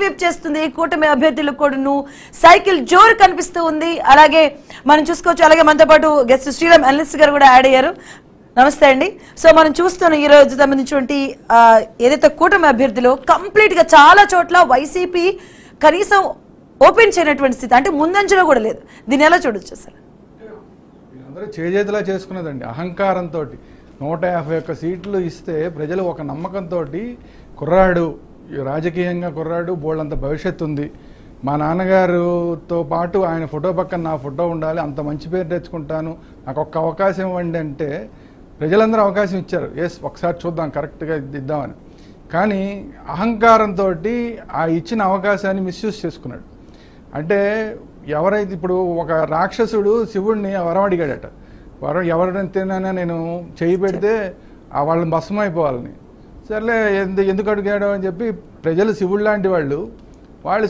Sweep చేస్తుంది కూటమి అభ్యర్థులకు కూడాను సైకిల్ జోరు కనిపిస్తూ ఉంది. అలాగే మనం చూసుకోవచ్చు. అలాగే మనతో పాటు గెస్ట్ శ్రీరామ్ అనలిస్ట్ గారు కూడా యాడ్ అయ్యారు. నమస్తే అండి. సో మనం చూస్తున్న ఈ రోజు సంబంధించినటువంటి ఏదైతే కూటమి అభ్యర్థులు కంప్లీట్ గా చాలా చోట్ల వైసీపీ కనీసం ఓపెన్ చేయనటువంటి స్థితి, అంటే ముందంజలో కూడా లేదు. దీన్ని ఎలా చూడొచ్చు అసలు? అందరూ చేజేతిలా చేసుకున్నదండి అహంకారంతో. 151 సీట్లు ఇస్తే ప్రజలు ఒక నమ్మకంతో కుర్రాడు రాజకీయంగా కుర్రాడు బోళ్ళంత భవిష్యత్తు ఉంది, మా నాన్నగారితో పాటు ఆయన ఫోటో పక్కన నా ఫోటో ఉండాలి, అంత మంచి పేరు తెచ్చుకుంటాను, నాకు ఒక్క అవకాశం ఇవ్వండి అంటే ప్రజలందరూ అవకాశం ఇచ్చారు. ఎస్ ఒకసారి చూద్దాం కరెక్ట్గా ఇద్దామని. కానీ అహంకారంతో ఆ ఇచ్చిన అవకాశాన్ని మిస్యూజ్ చేసుకున్నాడు. అంటే ఎవరైతే ఇప్పుడు ఒక రాక్షసుడు శివుడిని వరం అడిగాడట, ఎవరినైనా నేను చేయి పెడితే వాళ్ళని భస్మం అయిపోవాలని. సర్లే ఎందుకు అడిగాడు అని చెప్పి ప్రజలు శివుడు లాంటి వాళ్ళు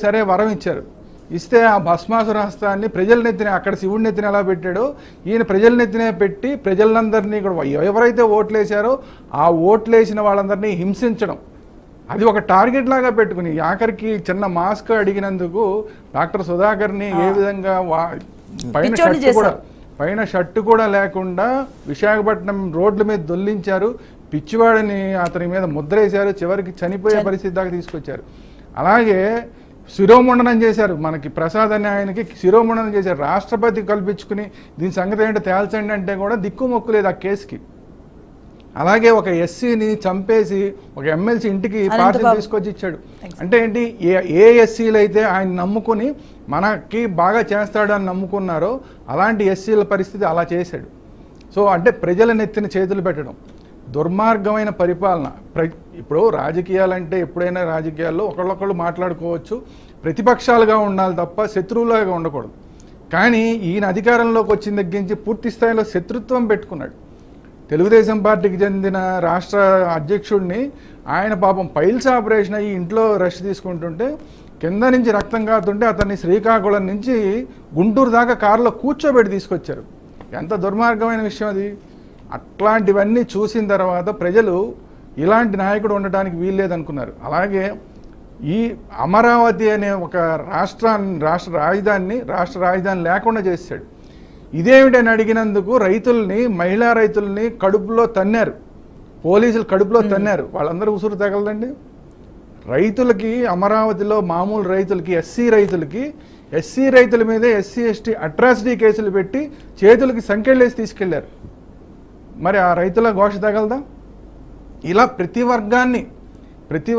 సరే వరం ఇచ్చారు. ఇస్తే ఆ భస్మాసురాస్త్రాన్ని ప్రజల నెత్తిన, అక్కడ శివుడి నెత్తిన ఎలా పెట్టాడో ఈయన ప్రజల నెత్తినే పెట్టి ప్రజలందరినీ కూడా ఎవరైతే ఓట్లేశారో ఆ ఓట్లేసిన వాళ్ళందరినీ హింసించడం, అది ఒక టార్గెట్ లాగా పెట్టుకుని ఆఖరికి చిన్న మాస్క్ అడిగినందుకు డాక్టర్ సుధాకర్ని ఏ విధంగా పైన షర్టు కూడా లేకుండా విశాఖపట్నం రోడ్ల మీద దొల్లించారు, పిచ్చివాడిని అతని మీద ముద్రేశారు, చివరికి చనిపోయే పరిస్థితి దాకా తీసుకొచ్చారు. అలాగే శిరోముండనం చేశారు, మనకి ప్రసాద్ అనే ఆయనకి శిరోముండనం చేశారు. రాష్ట్రపతి కల్పించుకుని దీని సంగతి ఏంటో తేల్చండి అంటే కూడా దిక్కుమొక్కు లేదు ఆ కేసుకి. అలాగే ఒక ఎస్సీని చంపేసి ఒక ఎమ్మెల్సీ ఇంటికి పార్టీ తీసుకొచ్చి ఇచ్చాడు. అంటే ఏంటి, ఏ ఎస్సీలు అయితే ఆయన నమ్ముకుని మనకి బాగా చేస్తాడు అని నమ్ముకున్నారో అలాంటి ఎస్సీల పరిస్థితి అలా చేశాడు. సో అంటే ప్రజల నెత్తిన చేతులు పెట్టడం, దుర్మార్గమైన పరిపాలన. ఇప్పుడు రాజకీయాలంటే ఎప్పుడైనా రాజకీయాల్లో ఒకళ్ళొకళ్ళు మాట్లాడుకోవచ్చు, ప్రతిపక్షాలుగా ఉండాలి తప్ప శత్రువులుగా ఉండకూడదు. కానీ ఈయన అధికారంలోకి వచ్చిన దగ్గర నుంచి పూర్తి స్థాయిలో శత్రుత్వం పెట్టుకున్నాడు. తెలుగుదేశం పార్టీకి చెందిన రాష్ట్ర అధ్యక్షుడిని ఆయన పాపం పైల్స్ ఆపరేషన్ అయ్యి ఇంట్లో రెస్ట్ తీసుకుంటుంటే కింద నుంచి రక్తం కారుతుంటే అతన్ని శ్రీకాకుళం నుంచి గుంటూరు దాకా కారులో కూర్చోబెట్టి తీసుకొచ్చారు. ఎంత దుర్మార్గమైన విషయం అది. అట్లాంటివన్నీ చూసిన తర్వాత ప్రజలు ఇలాంటి నాయకుడు ఉండటానికి వీల్లేదనుకున్నారు. అలాగే ఈ అమరావతి అనే ఒక రాష్ట్ర రాజధాని లేకుండా చేశాడు. ఇదేమిటని అడిగినందుకు రైతుల్ని, మహిళా రైతుల్ని కడుపులో తన్నారు, పోలీసులు కడుపులో తన్నారు. వాళ్ళందరూ ఉసురు తగలదండి. రైతులకి అమరావతిలో మామూలు రైతులకి, ఎస్సీ రైతుల మీదే ఎస్సీ ఎస్టీ అట్రాసిటీ కేసులు పెట్టి చేతులకి సంకెళ్ళేసి తీసుకెళ్లారు. మరి ఆ రైతుల ఘోష తగలదా? ఇలా ప్రతి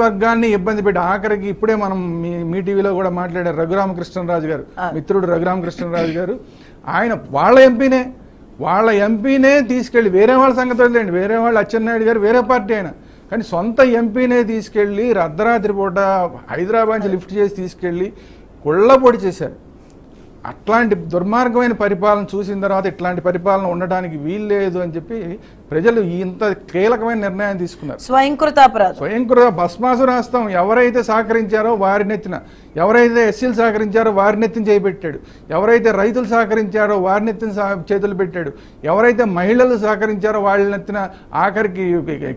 వర్గాన్ని ఇబ్బంది పెట్టి ఆఖరికి ఇప్పుడే మనం మీ టీవీలో కూడా మాట్లాడారు రఘురామకృష్ణరాజు గారు, మిత్రుడు రఘురామకృష్ణరాజు గారు. ఆయన వాళ్ళ ఎంపీనే తీసుకెళ్ళి, వేరే వాళ్ళ సంగతి వదిలేండి, వేరే వాళ్ళు అచ్చెన్నాయుడు గారు వేరే పార్టీ అయినా కానీ సొంత ఎంపీనే తీసుకెళ్ళి అర్ధరాత్రి పూట హైదరాబాద్ నుంచి లిఫ్ట్ చేసి తీసుకెళ్ళి కుళ్ళపొడి చేశారు. అట్లాంటి దుర్మార్గమైన పరిపాలన చూసిన తర్వాత ఇట్లాంటి పరిపాలన ఉండడానికి వీల్లేదు అని చెప్పి ప్రజలు ఇంత కీలకమైన నిర్ణయం తీసుకున్నారు. స్వయంకృత భస్మాసురాస్త్రం ఎవరైతే సహకరించారో వారినెత్తిన, ఎవరైతే ఎస్సీలు సహకరించారో వారినెత్తిన చేపెట్టాడు, ఎవరైతే రైతులు సహకరించారో వారినెత్తిన చేతులు పెట్టాడు, ఎవరైతే మహిళలు సహకరించారో వాళ్ళనెత్తిన ఆఖరికి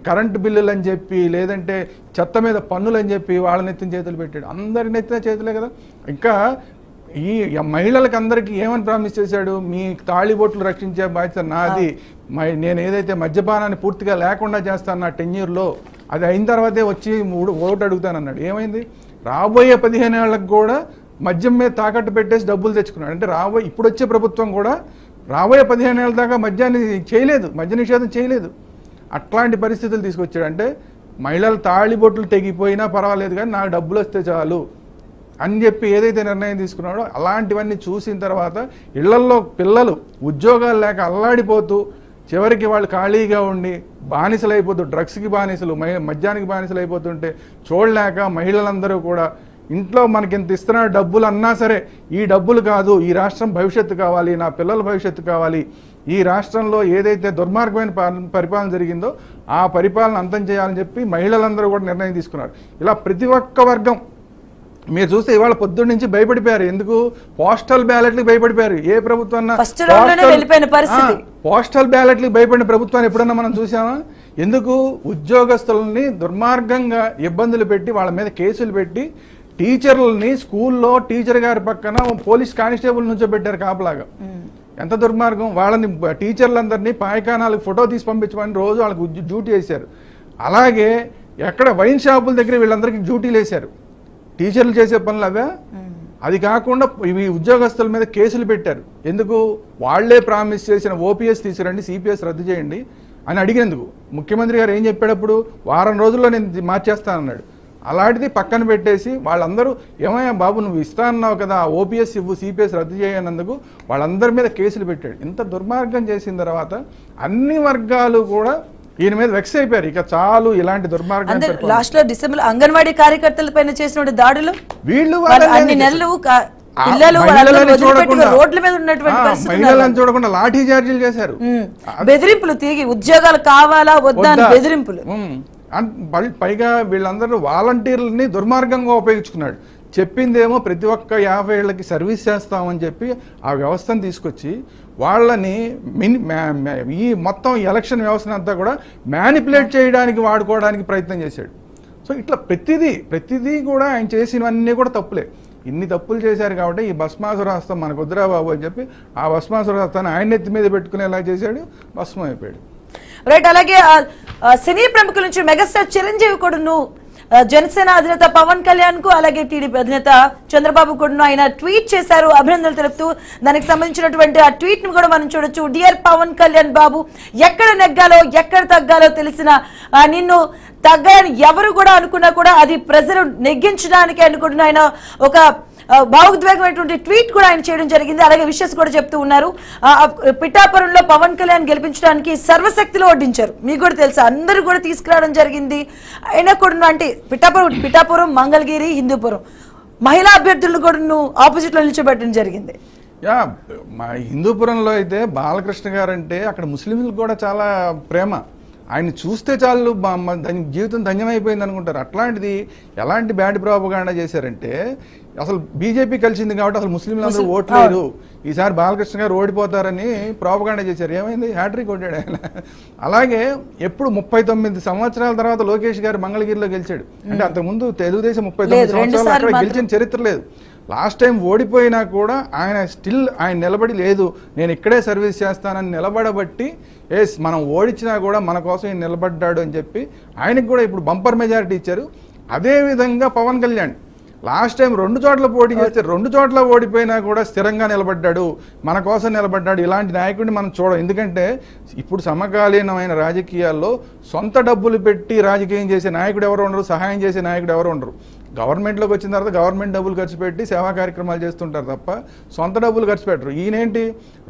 కరెంటు బిల్లులు అని చెప్పి లేదంటే చెత్త మీద పన్నులు అని చెప్పి వాళ్ళనెత్తిన చేతులు పెట్టాడు. అందరినెత్తిన చేతులే కదా. ఇంకా ఈ మహిళలకు అందరికీ ఏమని ప్రామిస్ చేశాడు, మీ తాళిబొట్లు రక్షించే బాధ్యత నాది, నేను ఏదైతే మద్యపానాన్ని పూర్తిగా లేకుండా చేస్తాను నా టెన్యూర్లో, అది అయిన తర్వాతే వచ్చి ఓటు అడుగుతానన్నాడు. ఏమైంది? రాబోయే 15 ఏళ్లకు కూడా మద్యం మీద తాకట్టు పెట్టేసి డబ్బులు తెచ్చుకున్నాడు. అంటే ఇప్పుడు వచ్చే ప్రభుత్వం కూడా రాబోయే 15 ఏళ్ళ దాకా మద్యాన్ని చేయలేదు, మద్య నిషేధం చేయలేదు. అట్లాంటి పరిస్థితులు తీసుకొచ్చాడు. అంటే మహిళలు తాళిబొట్లు తెగిపోయినా పర్వాలేదు కానీ నాకు డబ్బులు వస్తే చాలు అని చెప్పి ఏదైతే నిర్ణయం తీసుకున్నాడో అలాంటివన్నీ చూసిన తర్వాత ఇళ్లల్లో పిల్లలు ఉద్యోగాలు లేక అల్లాడిపోతూ చివరికి వాళ్ళు ఖాళీగా ఉండి బానిసలైపోతూ, డ్రగ్స్కి బానిసలు, మద్యానికి బానిసలు అయిపోతుంటే చూడలేక మహిళలందరూ కూడా ఇంట్లో మనకి ఇంత ఇస్తున్న డబ్బులు అన్నా సరే ఈ డబ్బులు కాదు, ఈ రాష్ట్రం భవిష్యత్తు కావాలి, నా పిల్లల భవిష్యత్తు కావాలి, ఈ రాష్ట్రంలో ఏదైతే దుర్మార్గమైన పరిపాలన జరిగిందో ఆ పరిపాలన అంతం చేయాలని చెప్పి మహిళలందరూ కూడా నిర్ణయం తీసుకున్నారు. ఇలా ప్రతి ఒక్క వర్గం మీరు చూస్తే ఇవాళ పొద్దున్న నుంచి భయపడిపోయారు. ఎందుకు? పోస్టల్ బ్యాలెట్లకు భయపడిపోయారు. ఏ ప్రభుత్వం పోస్టల్ బ్యాలెట్లకు భయపడిన ప్రభుత్వాన్ని ఎప్పుడన్నా మనం చూసామా? ఎందుకు? ఉద్యోగస్తులని దుర్మార్గంగా ఇబ్బందులు పెట్టి వాళ్ళ మీద కేసులు పెట్టి టీచర్లని స్కూల్లో టీచర్ గారి పక్కన పోలీస్ కానిస్టేబుల్ నుంచో పెట్టారు కాపలాగా. ఎంత దుర్మార్గం. వాళ్ళని టీచర్లందరినీ పాయకానాలకు ఫోటో తీసి పంపించమని రోజు వాళ్ళకి డ్యూటీ వేశారు. అలాగే ఎక్కడ వైన్ షాపుల దగ్గర వీళ్ళందరికీ డ్యూటీలు వేశారు. టీచర్లు చేసే పనులు అవే. అది కాకుండా ఇవి ఉద్యోగస్తుల మీద కేసులు పెట్టారు. ఎందుకు? వాళ్లే ప్రామిస్ చేసిన ఓపీఎస్ తీసుకురండి, సిపిఎస్ రద్దు చేయండి అని అడిగినందుకు. ముఖ్యమంత్రి గారు ఏం చెప్పేటప్పుడు వారం రోజుల్లో నేను మార్చేస్తానన్నాడు. అలాంటిది పక్కన పెట్టేసి వాళ్ళందరూ ఏమయ్యా బాబు నువ్వు ఇస్తా అన్నావు కదా, ఓపీఎస్ ఇవ్వు, సిపిఎస్ రద్దు చేయనందుకు వాళ్ళందరి మీద కేసులు పెట్టాడు. ఇంత దుర్మార్గం చేసిన తర్వాత అన్ని వర్గాలు కూడా ఈయన మీద వెక్స్ అయిపోయారు. ఇక చాలు ఇలాంటి దుర్మార్గం. లాస్ట్ లో డిసెంబర్ అంగన్వాడీ కార్యకర్తల పైన చేసిన దాడులు వీళ్ళు అన్ని నెలలు మహిళలను చూడకుండా లాఠీ చార్జీలు చేశారు. బెదిరింపులు తిరిగి ఉద్యోగాలు కావాలా వద్దా అని బెదిరింపులు. పైగా వీళ్ళందరూ వాలంటీర్లని దుర్మార్గంగా ఉపయోగించుకున్నాడు. చెప్పిందేమో ప్రతి ఒక్క 50 ఏళ్ళకి సర్వీస్ చేస్తామని చెప్పి ఆ వ్యవస్థను తీసుకొచ్చి వాళ్ళని ఈ మొత్తం ఎలక్షన్ వ్యవస్థను కూడా మ్యానిపులేట్ చేయడానికి వాడుకోవడానికి ప్రయత్నం చేశాడు. సో ఇట్లా ప్రతిదీ కూడా ఆయన చేసినవన్నీ కూడా తప్పులే. ఇన్ని తప్పులు చేశారు కాబట్టి ఈ భస్మాసుర హస్తం మనకు వద్దురా బాబు అని చెప్పి ఆ భస్మాసుర హస్తాన్ని ఆయన నెత్తి మీద పెట్టుకునేలా చేశాడు. భస్మం అయిపోయాడు. రైట్. అలాగే సినీ ప్రముఖుల నుంచి మెగాస్టార్ చిరంజీవి కూడాను జనసేన అధినేత పవన్ కళ్యాణ్ కు అలాగే టీడీపీ అధినేత చంద్రబాబు కూడాను ఆయన ట్వీట్ చేశారు అభినందనలు తెలుపుతూ. దానికి సంబంధించినటువంటి ఆ ట్వీట్ ను కూడా మనం చూడొచ్చు. డియర్ పవన్ కళ్యాణ్ బాబు, ఎక్కడ నెగ్గాలో ఎక్కడ తగ్గాలో తెలిసిన నిన్ను తగ్గాలని ఎవరు కూడా అనుకున్నా కూడా అది ప్రజలు నెగ్గించడానికి అనుకుంటున్న ఆయన ఒక భావోద్వేగమైనటువంటి ట్వీట్ కూడా ఆయన చేయడం జరిగింది. అలాగే విషెస్ కూడా చెప్తూ ఉన్నారు. పిఠాపురంలో పవన్ కళ్యాణ్ గెలిపించడానికి సర్వశక్తిలో వడ్డించారు. మీకు కూడా తెలుసు, అందరూ కూడా తీసుకురావడం జరిగింది. అయినా కూడా అంటే పిఠాపురం, మంగళగిరి, హిందూపురం మహిళా అభ్యర్థులను కూడా ఆపోజిట్ లో నిలిచోబెట్టడం జరిగింది. మా హిందూపురంలో అయితే బాలకృష్ణ గారు అంటే అక్కడ ముస్లింలకు కూడా చాలా ప్రేమ. ఆయన చూస్తే చాలు జీవితం ధన్యమైపోయింది అనుకుంటారు. అట్లాంటిది ఎలాంటి బ్యాడ్ ప్రాపగాండా చేశారంటే అసలు బీజేపీ కలిసింది కాబట్టి అసలు ముస్లింలందరూ ఓట్లేరు, ఈసారి బాలకృష్ణ గారు ఓడిపోతారని ప్రాపగాండా చేశారు. ఏమైంది? హ్యాట్రిక్ కొట్టాడు ఆయన. అలాగే ఎప్పుడు 39 సంవత్సరాల తర్వాత లోకేష్ గారు మంగళగిరిలో గెలిచాడు. అంటే అంతకుముందు తెలుగుదేశం 39 సంవత్సరాలు అక్కడ గెలిచిన చరిత్ర లేదు. లాస్ట్ టైం ఓడిపోయినా కూడా ఆయన నిలబడి లేదు నేను ఇక్కడే సర్వీస్ చేస్తానని నిలబడబట్టి మనం ఓడించినా కూడా మన కోసం ఈయన నిలబడ్డాడు అని చెప్పి ఆయనకు కూడా ఇప్పుడు బంపర్ మెజారిటీ ఇచ్చారు. అదేవిధంగా పవన్ కళ్యాణ్ లాస్ట్ టైం 2 చోట్ల పోటీ చేస్తే 2 చోట్ల ఓడిపోయినా కూడా స్థిరంగా నిలబడ్డాడు, మన కోసం నిలబడ్డాడు. ఇలాంటి నాయకుడిని మనం చూడం. ఎందుకంటే ఇప్పుడు సమకాలీనమైన రాజకీయాల్లో సొంత డబ్బులు పెట్టి రాజకీయం చేసే నాయకుడు ఎవరు ఉండరు, సహాయం చేసే నాయకుడు ఎవరు ఉండరు. గవర్నమెంట్లోకి వచ్చిన తర్వాత గవర్నమెంట్ డబ్బులు ఖర్చు పెట్టి సేవా కార్యక్రమాలు చేస్తుంటారు తప్ప సొంత డబ్బులు ఖర్చు పెట్టరు. ఈయనేంటి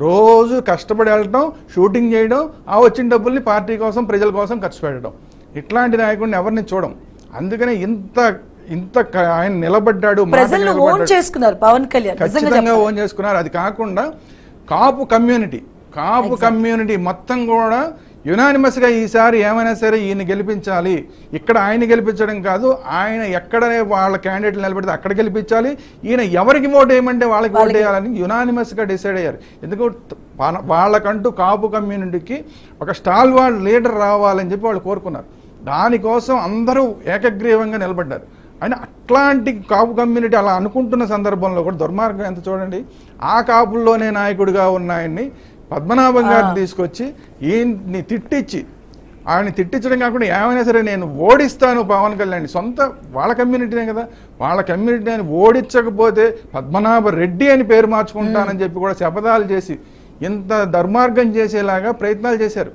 రోజు కష్టపడి వెళ్ళటం, షూటింగ్ చేయడం, ఆ వచ్చిన డబ్బుల్ని పార్టీ కోసం ప్రజల కోసం ఖర్చు పెట్టడం. ఇట్లాంటి నాయకుడిని ఎవరిని చూడం. అందుకనే ఇంత ఆయన నిలబడ్డాడు. ఖచ్చితంగా ఓన్ చేసుకున్నారు. అది కాకుండా కాపు కమ్యూనిటీ మొత్తం కూడా యునానిమస్ గా ఈసారి ఏమైనా సరే ఈయన గెలిపించాలి, ఇక్కడ ఆయన గెలిపించడం కాదు, ఆయన ఎక్కడనే వాళ్ళ క్యాండిడేట్లు నిలబెడితే అక్కడ గెలిపించాలి, ఈయన ఎవరికి ఓటు వేయమంటే వాళ్ళకి ఓటు వేయాలని యునానిమస్ గా డిసైడ్ అయ్యారు. ఎందుకంటే వాళ్ళకంటూ కాపు కమ్యూనిటీకి ఒక స్టాల్వార్డ్ లీడర్ రావాలని చెప్పి వాళ్ళు కోరుకున్నారు. దానికోసం అందరూ ఏకగ్రీవంగా నిలబడ్డారు. అయినా అట్లాంటి కాపు కమ్యూనిటీ అలా అనుకుంటున్న సందర్భంలో కూడా దుర్మార్గం ఎంత చూడండి. ఆ కాపుల్లోనే నాయకుడిగా ఉన్న ఆయన్ని పద్మనాభం గారిని తీసుకొచ్చి ఈయన్ని ఆయన తిట్టించడం కాకుండా ఏమైనా సరే నేను ఓడిస్తాను పవన్ కళ్యాణ్, సొంత వాళ్ళ కమ్యూనిటీనే కదా, వాళ్ళ కమ్యూనిటీని ఓడించకపోతే పద్మనాభ రెడ్డి అని పేరు మార్చుకుంటానని చెప్పి కూడా శపథాలు చేసి ఇంత దుర్మార్గం చేసేలాగా ప్రయత్నాలు చేశారు.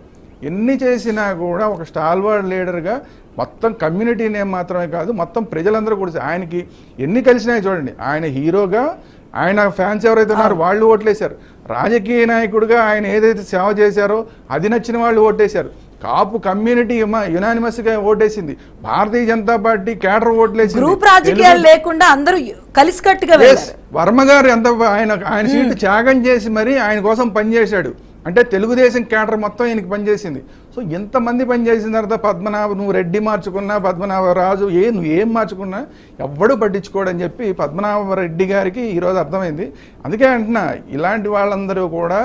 ఎన్ని చేసినా కూడా ఒక స్టాల్వార్డ్ లీడర్గా మొత్తం కమ్యూనిటీ నేమ్ మాత్రమే కాదు మొత్తం ప్రజలందరూ కూడా ఆయనకి ఎన్ని కలిసినాయి చూడండి. ఆయన హీరోగా ఆయన ఫ్యాన్స్ ఎవరైతే ఉన్నారో వాళ్ళు ఓట్లేశారు. రాజకీయ నాయకుడిగా ఆయన ఏదైతే సేవ చేశారో అది నచ్చిన వాళ్ళు ఓటేశారు. కాపు కమ్యూనిటీ యునానిమస్ గా ఓటేసింది. Bharatiya Janata party cadre ఓట్లేసింది. Group రాజకీయాలు లేకుండా అందరూ కలిసికట్టుగా వర్మ గారు ఎంత ఆయన సీటు త్యాగం చేసి మరి ఆయన కోసం పనిచేశాడు. అంటే తెలుగుదేశం కేడర్ మొత్తం ఈయనకి పనిచేసింది. సో ఎంతమంది పనిచేసిన తర్వాత పద్మనాభ నువ్వు రెడ్డి మార్చుకున్నా, పద్మనాభ రాజు నువ్వు ఏం మార్చుకున్నా ఎవ్వడూ పట్టించుకోడని చెప్పి పద్మనాభ రెడ్డి గారికి ఈరోజు అర్థమైంది. అందుకే అంటున్నా ఇలాంటి వాళ్ళందరూ కూడా